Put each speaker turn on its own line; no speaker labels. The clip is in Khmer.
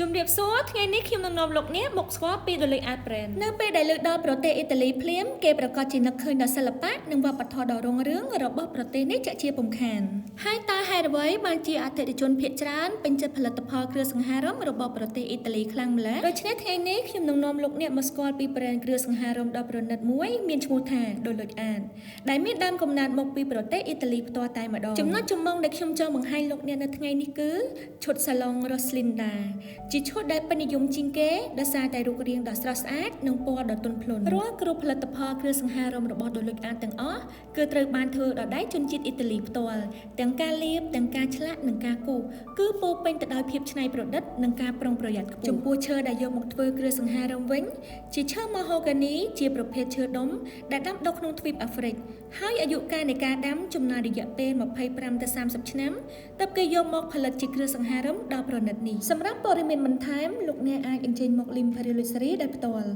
ជំរាបសួរថ្ងៃនេះខ្ញុំនឹងនាំលោកអ្នកមកស្គាល់ពីDolly Art Brand នៅពេលដែលលើកដល់ប្រទេសអ៊ីតាលីភ្លាមគេប្រកាសជានឹកឃើញដល់សិល្បៈនិងវប្បធម៌ដ៏រុងរឿងរបស់ប្រទេសនេះជាក់ជាពុំខានហើយតើហេតុអ្វីបានជាអតិថិជនភាគច្រើនពេញចិត្តផលិតផលគ្រឿងសង្ហារឹមរបស់ប្រទេសអ៊ីតាលីខ្លាំងម្ល៉េះដូច្នេះថ្ងៃនេះខ្ញុំនឹងនាំលោកអ្នកមកស្គាល់ពី brand គ្រឿងសង្ហារឹមដ៏ប្រណិតមួយមានឈ្មោះថា Dolly Art ដែលមានដើមកំណើតមកពីប្រទេសអ៊ីតាលីផ្ទាល់តែម្ដងចំណុចចម្បងដែលខ្ញុំចង់បង្ហាញលោកអ្នកនៅថ្ងៃនេះគឺឈុតសាឡុង Rosalinda ជាឈុតដែលពេញនិយមជាងគេដោយសារតែរូបរាងដ៏ស្រស់ស្អាតនិងពណ៌ដ៏ទន់ភ្លន់រាល់គ្រប់ផលិតផលគ្រឿងសង្ហារឹមរបស់ Dolly Art ទាំងអស់គឺត្រូវបានធ្វើដោយដៃជនជាតិអ៊ីតាលីផ្ទាល់ទាំងការលាបទាំងការឆ្លាក់និងការគូសគឺពោរពេញទៅដោយភាពច្នៃប្រឌិតនិងការប្រុងប្រយ័ត្នខ្ពស់ចំពោះឈើដែលយកមកធ្វើគ្រឿងសង្ហារឹមវិញជាឈើម៉ាហូហ្គានីជាប្រភេទឈើដុំដែលដាំដុះក្នុងទ្វីបអាហ្វ្រិកហើយអាយុកាលនៃការដាំចំណាយរយៈពេល25ទៅ30ឆ្នាំទើបគេយកមកផលិតជាគ្រឿងសង្ហារឹមដ៏ប្រណិតនេះសម្រាប់ព័ត៌មានបន្ថែមលោកអ្នកអាចអញ្ជើញមក Link Imperial Luxury ដោយផ្ទាល់